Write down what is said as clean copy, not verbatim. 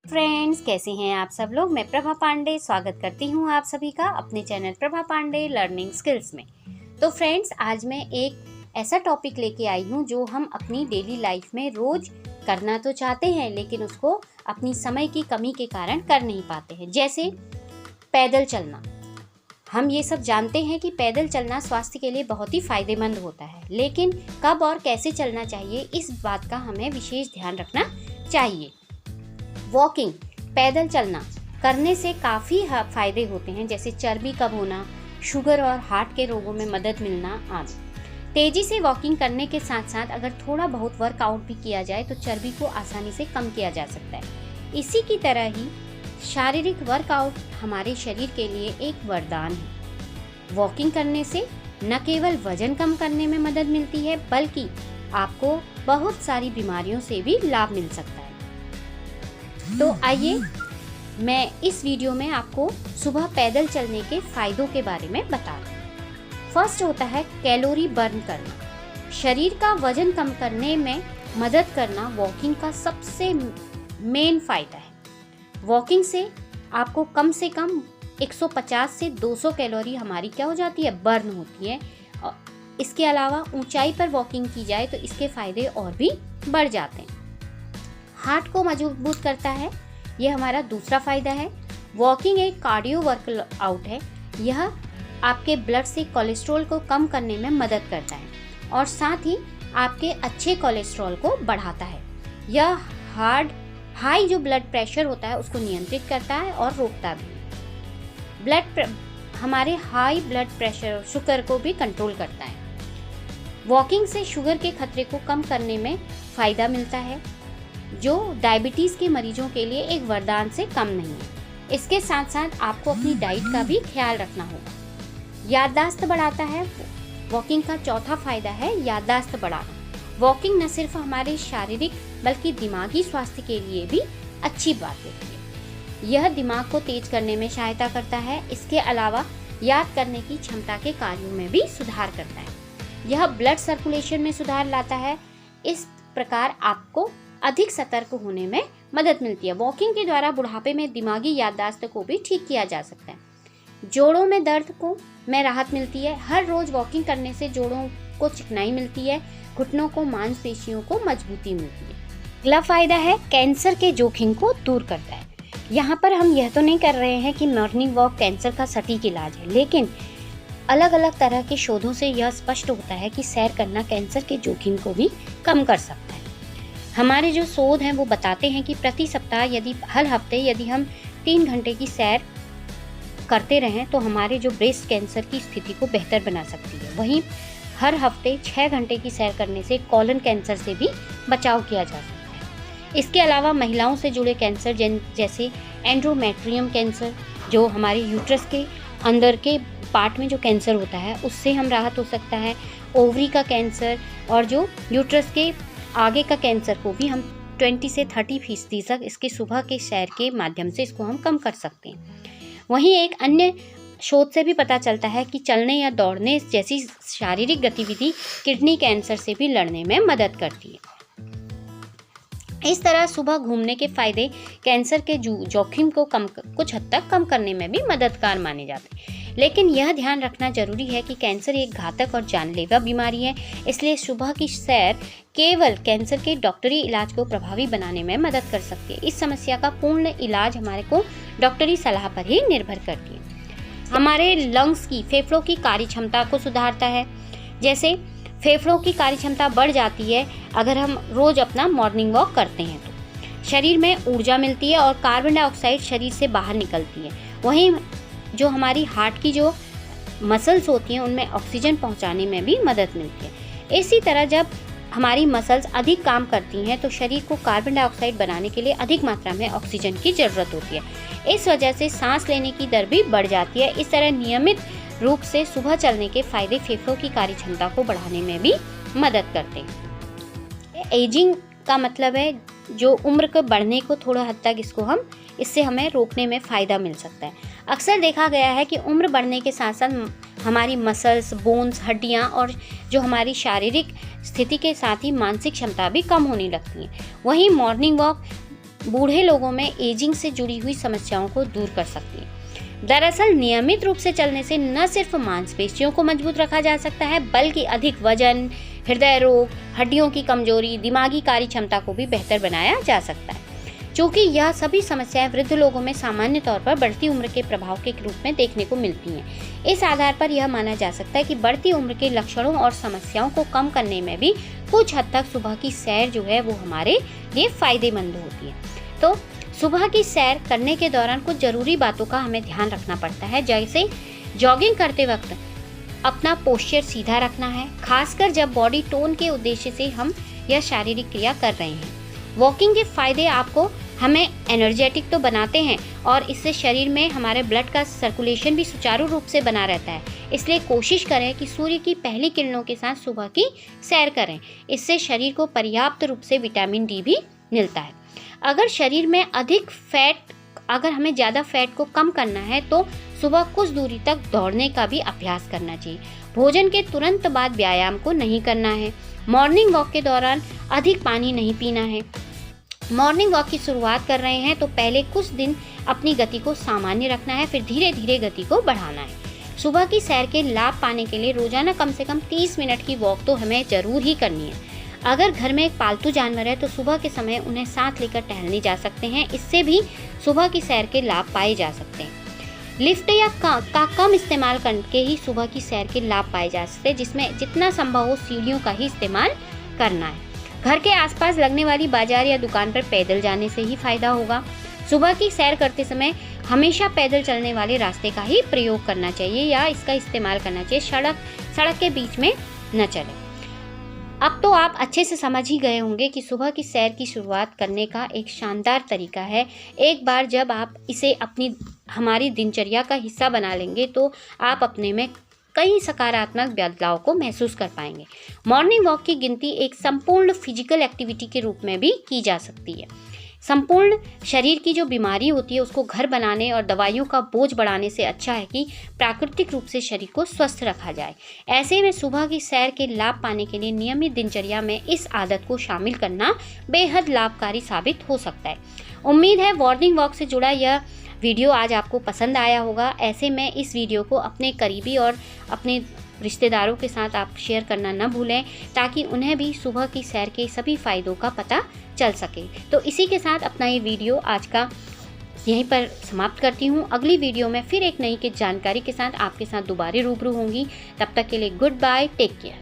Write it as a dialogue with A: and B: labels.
A: Friends, कैसे हैं आप सब लोग। मैं प्रभा पांडे स्वागत करती हूं आप सभी का अपने channel Prabha Pandey learning skills में। तो फ्रेंड्स, आज मैं एक ऐसा टॉपिक लेके आई हूं जो हम अपनी डेली लाइफ में रोज करना तो चाहते हैं, लेकिन उसको अपनी समय की कमी के कारण कर नहीं पाते हैं। जैसे पैदल चलना। हम ये सब जानते हैं कि पैदल चलना स्वास्थ्य के लिए बहुत ही फायदेमंद होता है, लेकिन कब और कैसे चलना चाहिए इस बात का हमें विशेष ध्यान रखना चाहिए। वॉकिंग, पैदल चलना करने से काफ़ी फायदे होते हैं, जैसे चर्बी कम होना, शुगर और हार्ट के रोगों में मदद मिलना आदि। तेजी से वॉकिंग करने के साथ साथ अगर थोड़ा बहुत वर्कआउट भी किया जाए तो चर्बी को आसानी से कम किया जा सकता है। इसी की तरह ही शारीरिक वर्कआउट हमारे शरीर के लिए एक वरदान है। वॉकिंग करने से न केवल वजन कम करने में मदद मिलती है, बल्कि आपको बहुत सारी बीमारियों से भी लाभ मिल सकता है। तो आइए मैं इस वीडियो में आपको सुबह पैदल चलने के फायदों के बारे में बता दूं। फर्स्ट होता है कैलोरी बर्न करना। शरीर का वजन कम करने में मदद करना वॉकिंग का सबसे मेन फायदा है। वॉकिंग से आपको कम से कम 150 से 200 कैलोरी हमारी क्या हो जाती है, बर्न होती है। और इसके अलावा ऊंचाई पर वॉकिंग की जाए तो इसके फायदे और भी बढ़ जाते हैं। हार्ट को मजबूत करता है, यह हमारा दूसरा फायदा है। वॉकिंग एक कार्डियो वर्कआउट है। यह आपके ब्लड से कोलेस्ट्रॉल को कम करने में मदद करता है और साथ ही आपके अच्छे कोलेस्ट्रॉल को बढ़ाता है। यह हाई जो ब्लड प्रेशर होता है उसको नियंत्रित करता है और रोकता भी। हमारे हाई ब्लड प्रेशर और शुगर को भी कंट्रोल करता है। वॉकिंग से शुगर के खतरे को कम करने में फ़ायदा मिलता है, जो डायबिटीज़ के मरीजों के लिए एक वरदान से कम नहीं है। इसके साथ साथ आपको अपनी डाइट का भी ख्याल रखना होगा। याददाश्त बढ़ाता है। वॉकिंग का चौथा फायदा है याददाश्त बढ़ाना। वॉकिंग न सिर्फ हमारे शारीरिक बल्कि दिमागी स्वास्थ्य के लिए भी अच्छी बात होती है। यह दिमाग को तेज करने में सहायता करता है। इसके अलावा याद करने की क्षमता के कार्यों में भी सुधार करता है। यह ब्लड सर्कुलेशन में सुधार लाता है। इस प्रकार आपको अधिक सतर्क होने में मदद मिलती है। वॉकिंग के द्वारा बुढ़ापे में दिमागी याददाश्त को भी ठीक किया जा सकता है। जोड़ों में दर्द में राहत मिलती है। हर रोज वॉकिंग करने से जोड़ों को चिकनाई मिलती है, घुटनों को, मांसपेशियों को मजबूती मिलती है। अगला फायदा है कैंसर के जोखिम को दूर करता है। यहाँ पर हम यह तो नहीं कर रहे हैं कि मॉर्निंग वॉक कैंसर का सटीक इलाज है, लेकिन अलग अलग तरह के शोधों से यह स्पष्ट होता है कि सैर करना कैंसर के जोखिम को भी कम कर सकता है। हमारे जो शोध हैं वो बताते हैं कि प्रति सप्ताह हर हफ्ते यदि हम 3 घंटे की सैर करते रहें तो हमारे जो ब्रेस्ट कैंसर की स्थिति को बेहतर बना सकती है। वहीं हर हफ्ते 6 घंटे की सैर करने से कोलन कैंसर से भी बचाव किया जा सकता है। इसके अलावा महिलाओं से जुड़े कैंसर जैसे एंडोमेट्रियम कैंसर, जो हमारे यूट्रस के अंदर के पार्ट में जो कैंसर होता है उससे हम राहत हो सकता है। ओवरी का कैंसर और जो यूट्रस के आगे का कैंसर को भी हम 20 से 30% तक इसके सुबह के सैर के माध्यम से इसको हम कम कर सकते हैं। वहीं एक अन्य शोध से भी पता चलता है कि चलने या दौड़ने जैसी शारीरिक गतिविधि किडनी कैंसर से भी लड़ने में मदद करती है। इस तरह सुबह घूमने के फायदे कैंसर के जोखिम को कुछ हद तक कम करने में भी मददगार माने जाते हैं। लेकिन यह ध्यान रखना जरूरी है कि कैंसर एक घातक और जानलेवा बीमारी है, इसलिए सुबह की सैर केवल कैंसर के डॉक्टरी इलाज को प्रभावी बनाने में मदद कर सकती है। इस समस्या का पूर्ण इलाज हमारे को डॉक्टरी सलाह पर ही निर्भर करती है। हमारे लंग्स की, फेफड़ों की कार्य क्षमता को सुधारता है। जैसे फेफड़ों की कार्य क्षमता बढ़ जाती है अगर हम रोज अपना मॉर्निंग वॉक करते हैं तो शरीर में ऊर्जा मिलती है और कार्बन डाइऑक्साइड शरीर से बाहर निकलती है। वहीं जो हमारी हार्ट की जो मसल्स होती हैं उनमें ऑक्सीजन पहुंचाने में भी मदद मिलती है। इसी तरह जब हमारी मसल्स अधिक काम करती हैं तो शरीर को कार्बन डाइऑक्साइड बनाने के लिए अधिक मात्रा में ऑक्सीजन की ज़रूरत होती है। इस वजह से सांस लेने की दर भी बढ़ जाती है। इस तरह नियमित रूप से सुबह चलने के फायदे फेफड़ों की कार्य क्षमता को बढ़ाने में भी मदद करते हैं। एजिंग का मतलब है जो उम्र के बढ़ने को थोड़ा हद तक इससे हमें रोकने में फ़ायदा मिल सकता है। अक्सर देखा गया है कि उम्र बढ़ने के साथ साथ हमारी मसल्स, बोन्स, हड्डियाँ और जो हमारी शारीरिक स्थिति के साथ ही मानसिक क्षमता भी कम होने लगती है। वहीं मॉर्निंग वॉक बूढ़े लोगों में एजिंग से जुड़ी हुई समस्याओं को दूर कर सकती है। दरअसल नियमित रूप से चलने से न सिर्फ मांसपेशियों को मजबूत रखा जा सकता है, बल्कि अधिक वजन, हृदय रोग, हड्डियों की कमजोरी, दिमागी कार्य क्षमता को भी बेहतर बनाया जा सकता है। चूँकि यह सभी समस्याएं वृद्ध लोगों में सामान्य तौर पर बढ़ती उम्र के प्रभाव के रूप में देखने को मिलती हैं। इस आधार पर यह माना जा सकता है कि बढ़ती उम्र के लक्षणों और समस्याओं को कम करने में भी कुछ हद तक सुबह की सैर जो है वो हमारे लिए फायदेमंद होती है। तो सुबह की सैर करने के दौरान कुछ जरूरी बातों का हमें ध्यान रखना पड़ता है, जैसे जॉगिंग करते वक्त अपना पोस्चर सीधा रखना है, खासकर जब बॉडी टोन के उद्देश्य से हम यह शारीरिक क्रिया कर रहे हैं। वॉकिंग के फायदे आपको हमें एनर्जेटिक तो बनाते हैं और इससे शरीर में हमारे ब्लड का सर्कुलेशन भी सुचारू रूप से बना रहता है। इसलिए कोशिश करें कि सूर्य की पहली किरणों के साथ सुबह की सैर करें। इससे शरीर को पर्याप्त रूप से विटामिन डी भी मिलता है। अगर शरीर में अगर हमें ज़्यादा फैट को कम करना है तो सुबह कुछ दूरी तक दौड़ने का भी अभ्यास करना चाहिए। भोजन के तुरंत बाद व्यायाम को नहीं करना है। मॉर्निंग वॉक के दौरान अधिक पानी नहीं पीना है। मॉर्निंग वॉक की शुरुआत कर रहे हैं तो पहले कुछ दिन अपनी गति को सामान्य रखना है, फिर धीरे धीरे गति को बढ़ाना है। सुबह की सैर के लाभ पाने के लिए रोजाना कम से कम 30 मिनट की वॉक तो हमें जरूर ही करनी है। अगर घर में एक पालतू जानवर है तो सुबह के समय उन्हें साथ लेकर टहलने जा सकते हैं। इससे भी सुबह की सैर के लाभ पाए जा सकते हैं। लिफ्ट या का कम इस्तेमाल करके ही सुबह की सैर के लाभ पाए जा सकते हैं, जिसमें जितना संभव हो सीढ़ियों का ही इस्तेमाल करना है। घर के आसपास लगने वाली बाजार या दुकान पर पैदल जाने से ही फायदा होगा। सुबह की सैर करते समय हमेशा पैदल चलने वाले रास्ते का ही प्रयोग करना चाहिए या इसका इस्तेमाल करना चाहिए। सड़क के बीच में न चलें। अब तो आप अच्छे से समझ ही गए होंगे कि सुबह की सैर की शुरुआत करने का एक शानदार तरीका है। एक बार जब आप इसे हमारी दिनचर्या का हिस्सा बना लेंगे तो आप अपने में कई सकारात्मक बदलाव को महसूस कर पाएंगे। मॉर्निंग वॉक की गिनती एक संपूर्ण फिजिकल एक्टिविटी के रूप में भी की जा सकती है। संपूर्ण शरीर की जो बीमारी होती है उसको घर बनाने और दवाइयों का बोझ बढ़ाने से अच्छा है कि प्राकृतिक रूप से शरीर को स्वस्थ रखा जाए। ऐसे में सुबह की सैर के लाभ पाने के लिए नियमित दिनचर्या में इस आदत को शामिल करना बेहद लाभकारी साबित हो सकता है। उम्मीद है मॉर्निंग वॉक से जुड़ा यह वीडियो आज आपको पसंद आया होगा। ऐसे में इस वीडियो को अपने करीबी और अपने रिश्तेदारों के साथ आप शेयर करना न भूलें, ताकि उन्हें भी सुबह की सैर के सभी फायदों का पता चल सके। तो इसी के साथ अपना ये वीडियो आज का यहीं पर समाप्त करती हूँ। अगली वीडियो में फिर एक नई जानकारी के साथ आपके साथ दोबारा रूबरू होंगी। तब तक के लिए गुड बाय, टेक केयर।